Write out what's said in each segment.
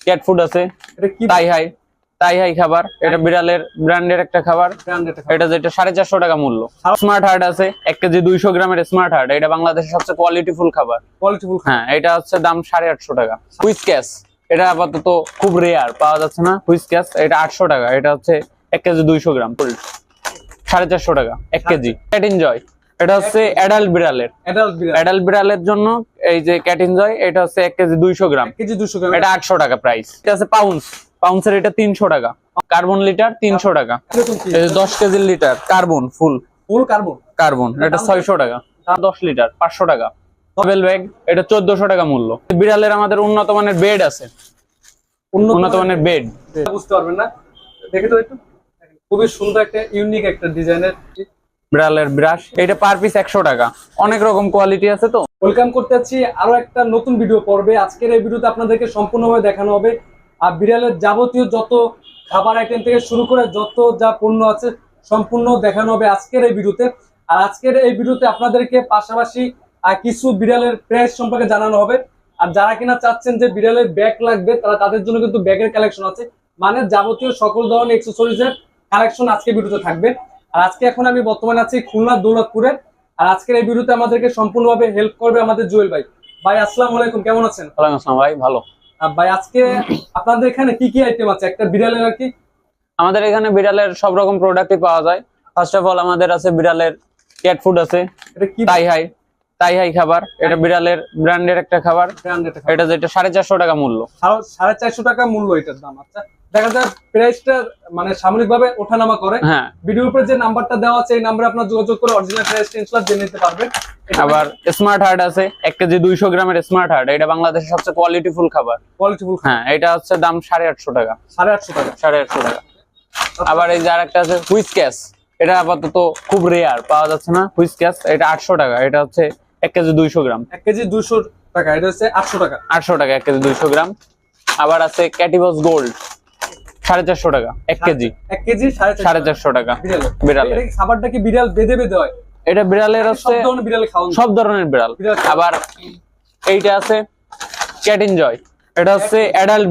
Cat food আছে, তাই high খাবার, এটা বিড়ালের ব্র্যান্ডের একটা খাবার, এটা যেটা 450 টাকা মূল্য। স্মার্ট হার্ট আছে 1 কেজি 200 গ্রামের স্মার্ট হার্ট, এটা বাংলাদেশের সবচেয়ে কোয়ালিটিফুল খাবার। হ্যাঁ, এটা হচ্ছে দাম 850 টাকা। হুইস্ক্যাস, এটা আপাতত খুব রেয়ার, পাওয়া যাচ্ছে না। হুইস্ক্যাস এটা 800 টাকা, এটা হচ্ছে 1 কেজি 200 গ্রাম, 450 টাকা 1 কেজি। ক্যাট এনজয়, এটা হচ্ছে অ্যাডাল্ট বিড়ালের জন্য এই যে ক্যাট এনজয়, এটা হচ্ছে 1 কেজি 200 গ্রাম, এটা 800 টাকা প্রাইস। এটা আছে পাউন্সের, এটা 300 টাকা। কার্বন লিটার 300 টাকা। এই যে 10 কেজি লিটার কার্বন ফুল কার্বন, এটা 600 টাকা। 10 লিটার 500 টাকা। বাবেল ব্যাগ, এটা 1400 টাকা মূল্য। বিড়ালের আমাদের উন্নত মানের বেড আছে, উন্নত মানের বেড, বুঝতে পারবেন না, দেখে তো একটু খুবই সুন্দর একটা ইউনিক একটা ডিজাইনের বিড়ালের ব্রাশ, এটা পার পিস 100 টাকা। অনেক রকম কোয়ালিটি আছে। তো ওয়েলকাম করতে যাচ্ছি আরো একটা নতুন ভিডিও পর্বে। আজকের এই ভিডিওতে আপনাদেরকে সম্পূর্ণভাবে দেখানো হবে আর বিড়ালের যাবতীয় যত খাবার আইটেম থেকে শুরু করে যত যা পণ্য আছে সম্পূর্ণ দেখানো হবে আজকের এই ভিডিওতে। আর আজকের এই ভিডিওতে আপনাদেরকে পাশাপাশি কিছু বিড়ালের প্রাইস সম্পর্কে জানানো হবে। আর যারা কিনা চাচ্ছেন যে বিড়ালের ব্যাগ লাগবে, তারা তাদের জন্য কিন্তু ব্যাগের কালেকশন আছে, মানে যাবতীয় সকল ধরনের অ্যাকসেসরিজের কালেকশন আজকে ভিডিওতে থাকবে। আর আজকে এখন আমি বর্তমানে আছি খুলনা দৌলতপুরে। আর আজকের এই ভিডিওতে আমাদেরকে সম্পূর্ণভাবে হেল্প করবে আমাদের জুয়েল ভাই। ভাই আসসালামু আলাইকুম, কেমন আছেন? ওয়ালাইকুম আসসালাম ভাই, ভালো। ভাই আজকে আপনাদের এখানে কি কি আইটেম আছে একটা বিড়ালের আর কি? আমাদের এখানে বিড়ালের সব রকম প্রোডাক্টই পাওয়া যায়। ফার্স্ট অফ অল আমাদের আছে বিড়ালের ক্যাট ফুড আছে, এটা কি? তাই হাই খাবার, এটা বিড়ালের ব্র্যান্ডের একটা খাবার, এটা যেটা 450 টাকা মূল্য। 450 টাকা মূল্য এটার দাম। আচ্ছা, দেখা যায় প্রাইসটা মানে সাময়িকভাবে ওঠানামা করে। হ্যাঁ, ভিডিওর উপরে যে নাম্বারটা দেওয়া আছে এই নম্বরে আপনারা যোগাযোগ করে অরিজিনাল প্রাইসটা ইনশাআল্লাহ জেনে নিতে পারবেন। আবার স্মার্ট হার্ট আছে 1 কেজি 200 গ্রামের স্মার্ট হার্ট, এটা বাংলাদেশের সবচেয়ে কোয়ালিটিফুল খাবার। হ্যাঁ, এটা হচ্ছে দাম 850 টাকা। 850 টাকা। আবার এই যে আরেকটা আছে হুইস্ক্যাস, এটা আপাতত খুব রেয়ার, পাওয়া যাচ্ছে না। হুইস্ক্যাস এটা 800 টাকা, এটা হচ্ছে 1 কেজি 200 গ্রাম। 1 কেজি 200 টাকা, এটা হচ্ছে 800 টাকা। 800 টাকা 1 কেজি 200 গ্রাম। আবার আছে ক্যাটিবস গোল্ড 450 টাকা 1 কেজি। 1 কেজি 450 টাকা। বিড়ালের এই খাবারটা কি বিড়াল বেঁধে হয়? এটা বিড়ালের হচ্ছে সব ধরনের বিড়াল খাওয়ানো, সব ধরনের বিড়াল। আবার এইটা আছে ক্যাট এনজয়, এটা হচ্ছে অ্যাডাল্ট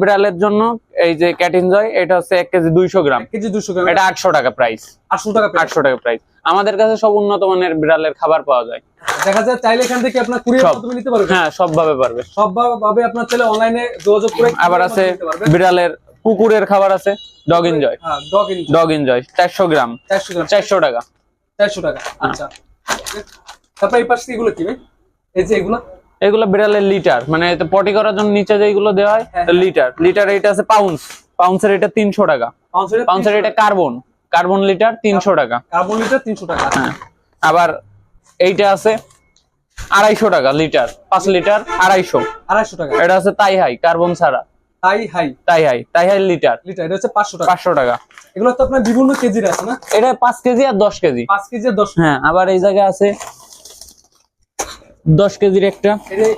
বিড়ালের জন্য এই যে ক্যাট এনজয়, এটা হচ্ছে 1 কেজি 200 গ্রাম, 1 কেজি 200 গ্রাম, এটা 800 টাকা প্রাইস। 800 টাকা প্রাইস। আমাদের কাছে সব উন্নত মানের বিড়ালের খাবার পাওয়া যায়। দেখা যায় চাইলে এখান থেকে আপনার কুরিয়ার মাধ্যমে নিতে পারবেন। হ্যাঁ, সবভাবে পারবে, সবভাবে আপনার চাইলে অনলাইনে যোগাযোগ করে। আবার আছে বিড়ালের কুকুরের খাবার আছে ডগ এনজয়, হ্যাঁ ডগ এনজয় 400 গ্রাম, 400 টাকা। 400 টাকা। আচ্ছা, তারপর এই পাশে এগুলো কি ভাই? এই যে এগুলো বিড়ালের লিটার, মানে এতে পটি করার জন্য নিচে যেগুলো দেওয়া হয় লিটার। এটা আছে পাউন্সের, এটা 300 টাকা। পাউন্সের এটা কার্বন লিটার 300 টাকা। কার্বন লিটার 300 টাকা। হ্যাঁ, আবার এইটা আছে 250 টাকা লিটার, 5 লিটার 250 টাকা। এটা আছে তাই হাই কার্বন ছাড়া, তাই হাই লিটার, এটা হচ্ছে 500 টাকা। 500 টাকা। এগুলো তো আপনার বিভিন্ন কেজির আছে না? এটা 5 কেজি আর 10 কেজি। 5 কেজি আর 10। হ্যাঁ, আবার এই জায়গায় আছে 10 কেজির একটা,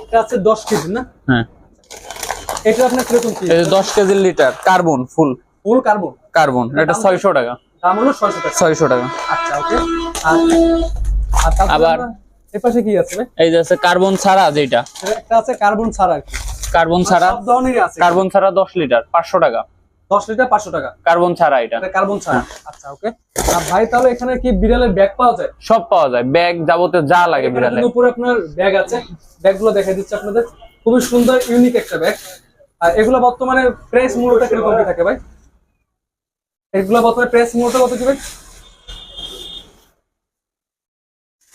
এটা আছে 10 কেজি না? হ্যাঁ, এটা আপনার কিরকম কি? এই 10 কেজি লিটার কার্বন ফুল কার্বন, এটা 600 টাকা। দাম হলো 600 টাকা। 600 টাকা। আচ্ছা, ওকে। আর আবার এই পাশে কি আছে? এই যে আছে কার্বন ছাড়া, যেটা একটা আছে কার্বন ছাড়া আর কি। কার্বন ছাড়া সব ধরনেরই আছে। কার্বন ছাড়া 10 লিটার 500 টাকা। 10 লিটার 500 টাকা কার্বন ছাড়া, এটা কার্বন ছাড়া। আচ্ছা, ওকে। আর ভাই তাহলে এখানে কি বিড়ালের ব্যাগ পাওয়া যায়? সব পাওয়া যায়, ব্যাগ যাবতীয় যা লাগে বিড়ালের। উপরে আপনার ব্যাগ আছে, ব্যাগগুলো দেখাই দিচ্ছি আপনাদের। খুবই সুন্দর ইউনিক একটা ব্যাগ। আর এগুলো বর্তমানে প্রাইস মূল্যটা কিরকম কি থাকে ভাই? এগুলো বর্তমানে প্রাইস মূল্যটা কত কি ভাই?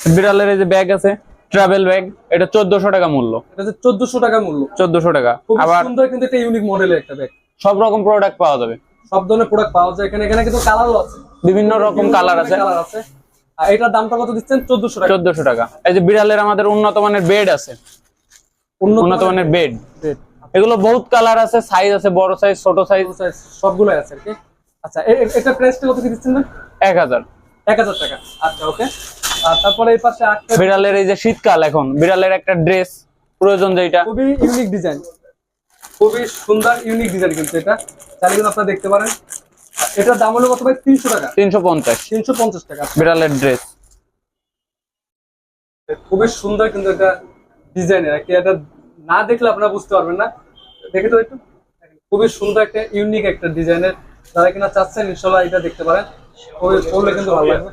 বিড়ালের এই যে ব্যাগ আছে ট্রাভেল ব্যাগ, এটা 1400 টাকা মূল্য। এটা হচ্ছে 1400 টাকা মূল্য। 1400 টাকা। আবার সুন্দর কিন্তু একটা ইউনিক মডেলের একটা ব্যাগ। সব রকম প্রোডাক্ট পাওয়া যাবে, সব ধরনের প্রোডাক্ট পাওয়া যায় এখানে। এখানে কিন্তু কালারও আছে, বিভিন্ন রকম কালার আছে। আর এটার দামটা কত দিচ্ছেন? 1400 টাকা। 1400 টাকা। এই যে বিড়ালের আমাদের উন্নত মানের বেড আছে, উন্নত মানের বেড। এগুলো বহুত কালার আছে, সাইজ আছে, বড় সাইজ, ছোট সাইজ, সবগুলো আছে আর কি। আচ্ছা, এটা প্রাইসটা কত কি দিচ্ছেন না? 1000 টাকা। আচ্ছা, ওকে। আর তারপরে এই পাশে বিড়ালের এই যে শীতকাল, এখন বিড়ালের একটা ড্রেস প্রয়োজন, যেটা খুবই ইউনিক ডিজাইন, খুবই সুন্দর ইউনিক ডিজাইন কিন্তু এটা চাইলে কিন্তু আপনারা দেখতে পারেন। এটার দাম হলো কত ভাই? 300 টাকা। 350 টাকা বিড়ালের ড্রেস। খুবই সুন্দর কিন্তু এটা ডিজাইনের আর কি। এটা না দেখলে আপনারা বুঝতে পারবেন না। দেখে তো একটু, খুবই সুন্দর একটা ইউনিক একটা ডিজাইনের, যারা কিনা চাচ্ছেন ইনশাল্লাহ এটা দেখতে পারেন, পরলে কিন্তু ভালো লাগবে।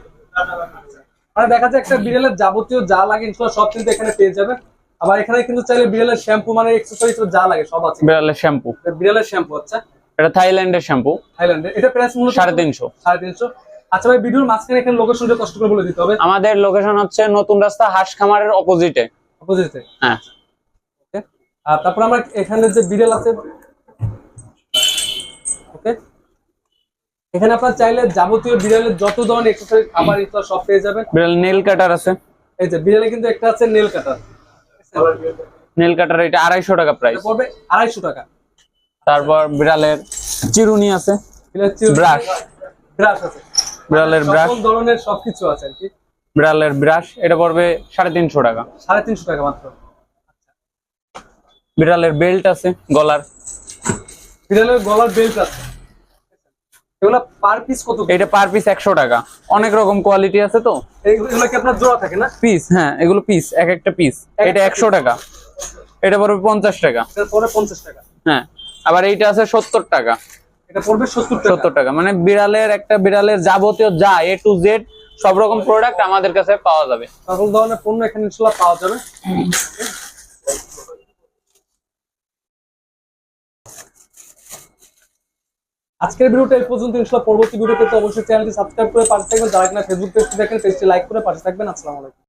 মানে দেখা যায় একটা বিড়ালের যাবতীয় যা লাগে ইনশাল্লাহ সব কিন্তু এখানে পেয়ে যাবেন। আবার এখানে কিন্তু চাইলে বিড়ালের শ্যাম্পু মানে এক্সেসরিজ যা লাগে সব আছে। বিড়ালের শ্যাম্পু, বিড়ালের শ্যাম্পু, আচ্ছা এটা থাইল্যান্ডের শ্যাম্পু, থাইল্যান্ডের। এটা প্রাইস মূলত 350। 350। আচ্ছা ভাই, ভিডিওর মাঝখানে এখানে লোকেশনটা কষ্ট করে বলে দিতে হবে। আমাদের লোকেশন হচ্ছে নতুন রাস্তা হাঁস খামারের অপোজিটে। অপোজিটে, হ্যাঁ। ওকে। আর তারপর আমরা এখানে যে বিড়াল আছে, ওকে, এখানে আপনার চাইলে যাবতীয় বিড়ালের যত ধরনের এক্সেসরিজ খাবার ইত্যাদি সব পেয়ে যাবেন। বিড়াল নেল কাটার আছে, এই যে বিড়ালে কিন্তু একটা আছে নেল কাটার। নেল কাটার এটা 250 টাকা প্রাইস। এটা পড়বে 250 টাকা। তারপর বিড়ালের চিরুনি আছে, ব্রাশ, ব্রাশ আছে, বিড়ালের ব্রাশ, সকল ধরনের সবকিছু আছে আর কি। বিড়ালের ব্রাশ এটা পড়বে 350 টাকা। 350 টাকা মাত্র। বিড়ালের বেল্ট আছে গলার, বিড়ালের গলার বেল্ট আছে, এগুলা পার পিস কত? এটা পার পিস 100 টাকা। অনেক রকম কোয়ালিটি আছে তো, এগুলা কি আপনার জোড়া থাকে না? পিস, হ্যাঁ এগুলো পিস, এক একটা পিস। এটা 100 টাকা, এটা পড়বে 50 টাকা। এটা পড়বে 50 টাকা। হ্যাঁ, আবার এইটা আছে 70 টাকা। এটা পড়বে 70 টাকা। 70 টাকা মানে বিড়ালের যাবতীয় যা A to Z সব রকম প্রোডাক্ট আমাদের কাছে পাওয়া যাবে। সকল ধরনের পণ্য এখানে ইনশাআল্লাহ পাওয়া যাবে। আজকের ভিডিওটা এই পর্যন্ত। ইনশাআল্লাহ পরবর্তী ভিডিও পেতে অবশ্যই চ্যানেলটি সাবস্ক্রাইব করে পাশে থাকবেন। যারা কিনা ফেসবুক পেজটি দেখেন পেজটি লাইক করে পাশে থাকবেন। আসসালামু আলাইকুম।